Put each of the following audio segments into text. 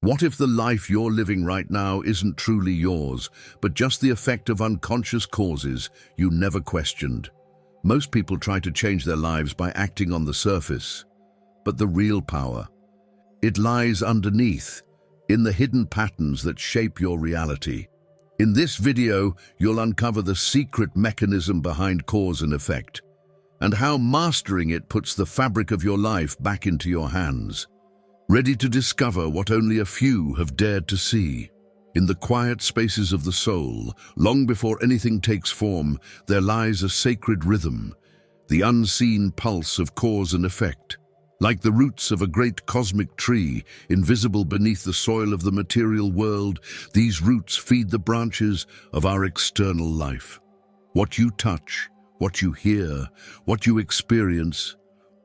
What if the life you're living right now isn't truly yours, but just the effect of unconscious causes you never questioned? Most people try to change their lives by acting on the surface, but the real power, it lies underneath, in the hidden patterns that shape your reality. In this video, you'll uncover the secret mechanism behind cause and effect, and how mastering it puts the fabric of your life back into your hands. Ready to discover what only a few have dared to see. In the quiet spaces of the soul, long before anything takes form, there lies a sacred rhythm, the unseen pulse of cause and effect. Like the roots of a great cosmic tree, invisible beneath the soil of the material world, these roots feed the branches of our external life. What you touch, what you hear, what you experience,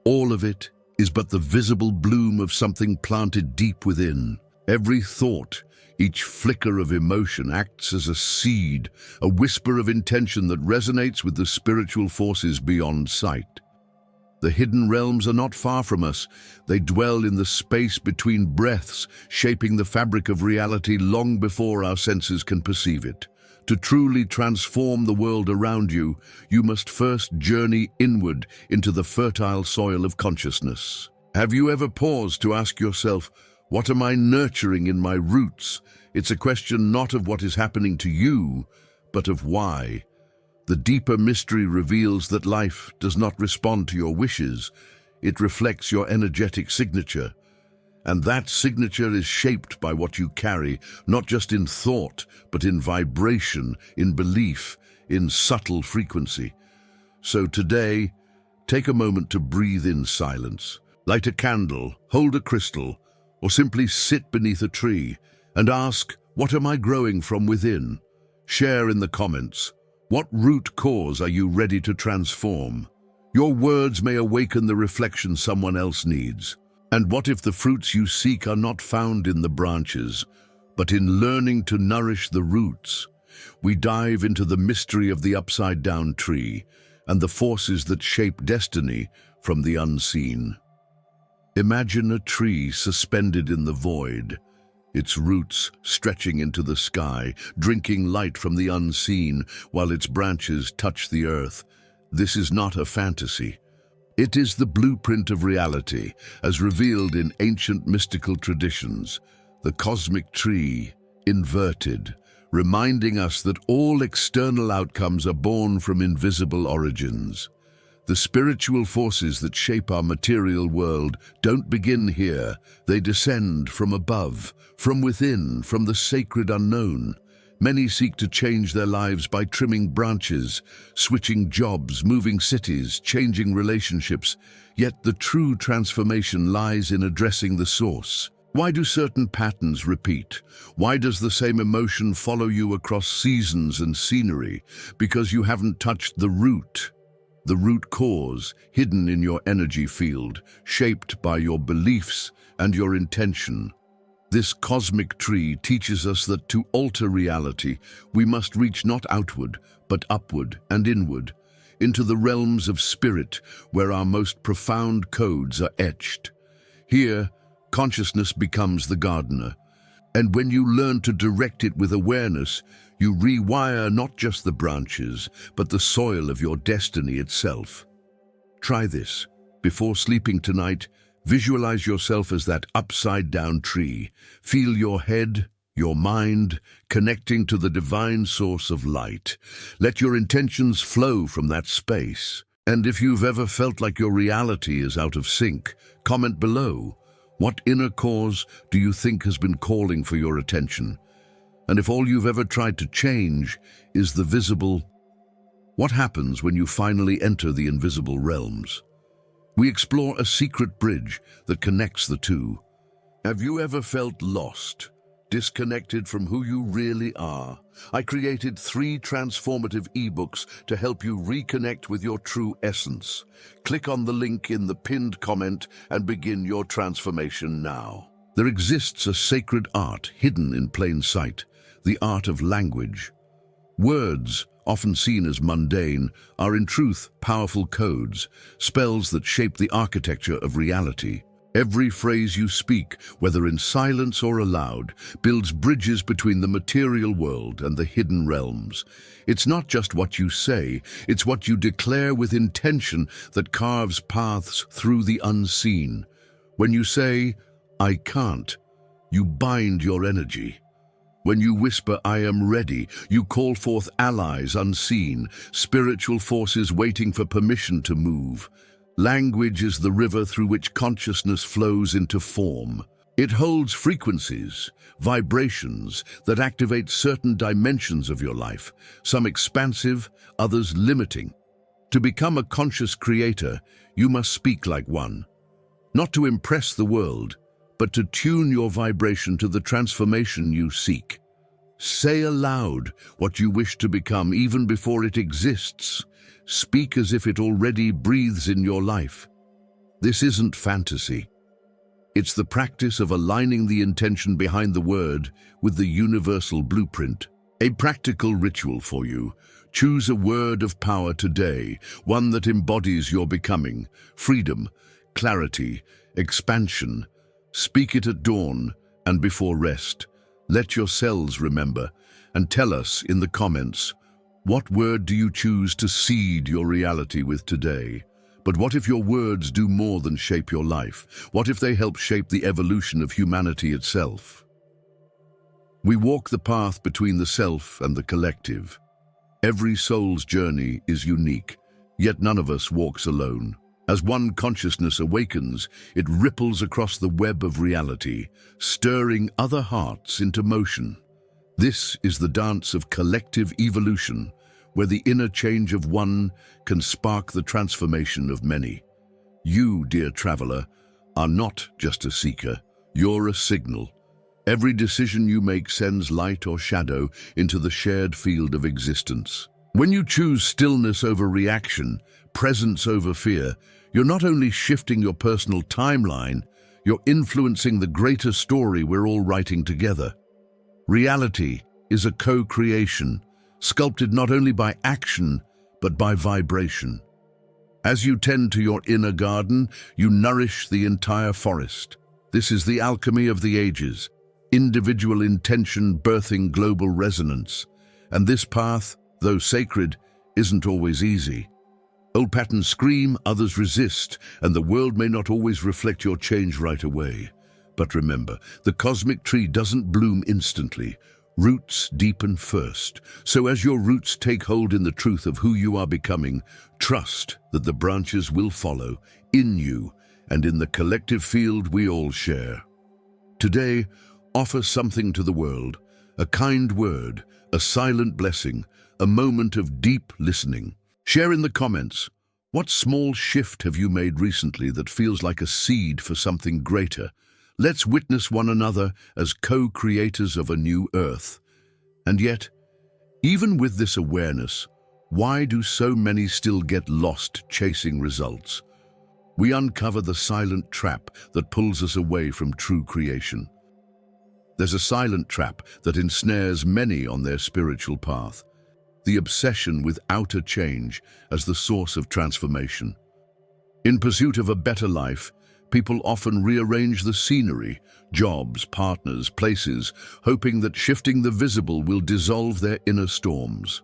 all of it is but the visible bloom of something planted deep within. Every thought, each flicker of emotion acts as a seed, a whisper of intention that resonates with the spiritual forces beyond sight. The hidden realms are not far from us. They dwell in the space between breaths, shaping the fabric of reality long before our senses can perceive it. To truly transform the world around you, you must first journey inward into the fertile soil of consciousness. Have you ever paused to ask yourself, what am I nurturing in my roots? It's a question not of what is happening to you, but of why. The deeper mystery reveals that life does not respond to your wishes. It reflects your energetic signature. And that signature is shaped by what you carry, not just in thought, but in vibration, in belief, in subtle frequency. So today, take a moment to breathe in silence. Light a candle, hold a crystal, or simply sit beneath a tree and ask, what am I growing from within? Share in the comments. What root cause are you ready to transform? Your words may awaken the reflection someone else needs. And what if the fruits you seek are not found in the branches, but in learning to nourish the roots? We dive into the mystery of the upside-down tree and the forces that shape destiny from the unseen. Imagine a tree suspended in the void, its roots stretching into the sky, drinking light from the unseen while its branches touch the earth. This is not a fantasy. It is the blueprint of reality, as revealed in ancient mystical traditions, the cosmic tree, inverted, reminding us that all external outcomes are born from invisible origins. The spiritual forces that shape our material world don't begin here. They descend from above, from within, from the sacred unknown. Many seek to change their lives by trimming branches, switching jobs, moving cities, changing relationships. Yet the true transformation lies in addressing the source. Why do certain patterns repeat? Why does the same emotion follow you across seasons and scenery? Because you haven't touched the root cause, hidden in your energy field, shaped by your beliefs and your intention. This cosmic tree teaches us that to alter reality, we must reach not outward, but upward and inward, into the realms of spirit, where our most profound codes are etched. Here, consciousness becomes the gardener, and when you learn to direct it with awareness, you rewire not just the branches, but the soil of your destiny itself. Try this. Before sleeping tonight, visualize yourself as that upside-down tree. Feel your head, your mind, connecting to the divine source of light. Let your intentions flow from that space. And if you've ever felt like your reality is out of sync, comment below. What inner cause do you think has been calling for your attention? And if all you've ever tried to change is the visible, what happens when you finally enter the invisible realms? We explore a secret bridge that connects the two. Have you ever felt lost, disconnected from who you really are? I created 3 transformative ebooks to help you reconnect with your true essence. Click on the link in the pinned comment and begin your transformation now. There exists a sacred art hidden in plain sight, the art of language. Words, often seen as mundane, are in truth powerful codes, spells that shape the architecture of reality. Every phrase you speak, whether in silence or aloud, builds bridges between the material world and the hidden realms. It's not just what you say, it's what you declare with intention that carves paths through the unseen. When you say, "I can't," you bind your energy. When you whisper, "I am ready," you call forth allies unseen, spiritual forces waiting for permission to move. Language is the river through which consciousness flows into form. It holds frequencies, vibrations that activate certain dimensions of your life, some expansive, others limiting. To become a conscious creator, you must speak like one. Not to impress the world, but to tune your vibration to the transformation you seek. Say aloud what you wish to become even before it exists. Speak as if it already breathes in your life. This isn't fantasy. It's the practice of aligning the intention behind the word with the universal blueprint. A practical ritual for you. Choose a word of power today, one that embodies your becoming, freedom, clarity, expansion. Speak it at dawn and before rest. Let your cells remember, and tell us in the comments, what word do you choose to seed your reality with today? But what if your words do more than shape your life? What if they help shape the evolution of humanity itself? We walk the path between the self and the collective. Every soul's journey is unique, yet none of us walks alone. As one consciousness awakens, it ripples across the web of reality, stirring other hearts into motion. This is the dance of collective evolution, where the inner change of one can spark the transformation of many. You, dear traveler, are not just a seeker, you're a signal. Every decision you make sends light or shadow into the shared field of existence. When you choose stillness over reaction, presence over fear, you're not only shifting your personal timeline, you're influencing the greater story we're all writing together. Reality is a co-creation, sculpted not only by action, but by vibration. As you tend to your inner garden, you nourish the entire forest. This is the alchemy of the ages, individual intention birthing global resonance. And this path, though sacred, isn't always easy. Old patterns scream, others resist, and the world may not always reflect your change right away. But remember, the cosmic tree doesn't bloom instantly. Roots deepen first. So as your roots take hold in the truth of who you are becoming, trust that the branches will follow, in you and in the collective field we all share. Today, offer something to the world, a kind word, a silent blessing, a moment of deep listening. Share in the comments, what small shift have you made recently that feels like a seed for something greater? Let's witness one another as co-creators of a new earth. And yet, even with this awareness, why do so many still get lost chasing results? We uncover the silent trap that pulls us away from true creation. There's a silent trap that ensnares many on their spiritual path. The obsession with outer change as the source of transformation. In pursuit of a better life, people often rearrange the scenery, jobs, partners, places, hoping that shifting the visible will dissolve their inner storms.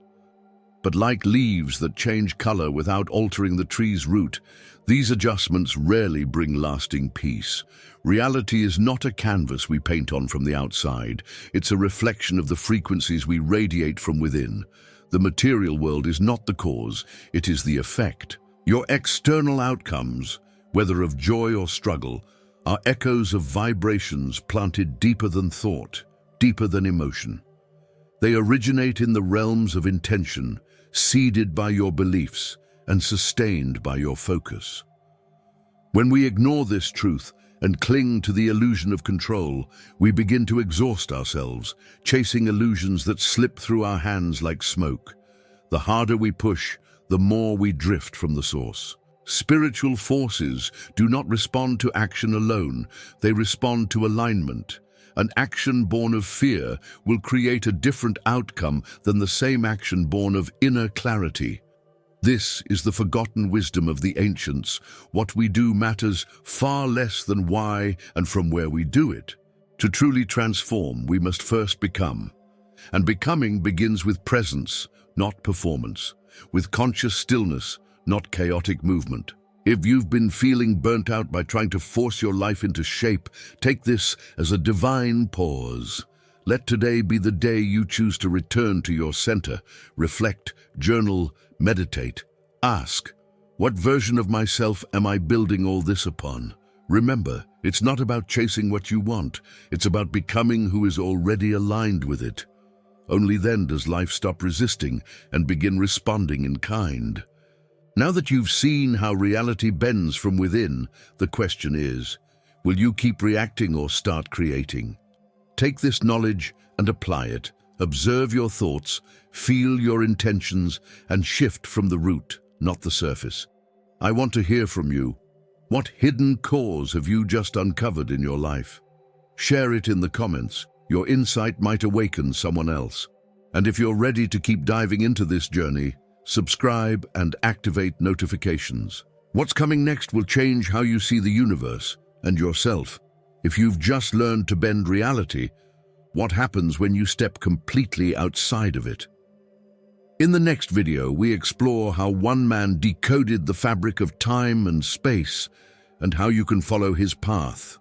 But like leaves that change color without altering the tree's root, these adjustments rarely bring lasting peace. Reality is not a canvas we paint on from the outside. It's a reflection of the frequencies we radiate from within. The material world is not the cause, it is the effect. Your external outcomes, whether of joy or struggle, are echoes of vibrations planted deeper than thought, deeper than emotion. They originate in the realms of intention, seeded by your beliefs and sustained by your focus. When we ignore this truth and cling to the illusion of control, we begin to exhaust ourselves, chasing illusions that slip through our hands like smoke. The harder we push, the more we drift from the source. Spiritual forces do not respond to action alone, they respond to alignment. An action born of fear will create a different outcome than the same action born of inner clarity. This is the forgotten wisdom of the ancients. What we do matters far less than why and from where we do it. To truly transform, we must first become. And becoming begins with presence, not performance, with conscious stillness, not chaotic movement. If you've been feeling burnt out by trying to force your life into shape, take this as a divine pause. Let today be the day you choose to return to your center, reflect, journal, meditate. Ask, what version of myself am I building all this upon? Remember, it's not about chasing what you want, it's about becoming who is already aligned with it. Only then does life stop resisting and begin responding in kind. Now that you've seen how reality bends from within, the question is, will you keep reacting or start creating? Take this knowledge and apply it. Observe your thoughts, feel your intentions, and shift from the root, not the surface. I want to hear from you. What hidden cause have you just uncovered in your life? Share it in the comments. Your insight might awaken someone else. And if you're ready to keep diving into this journey, subscribe and activate notifications. What's coming next will change how you see the universe and yourself. If you've just learned to bend reality, what happens when you step completely outside of it? In the next video, we explore how one man decoded the fabric of time and space and how you can follow his path.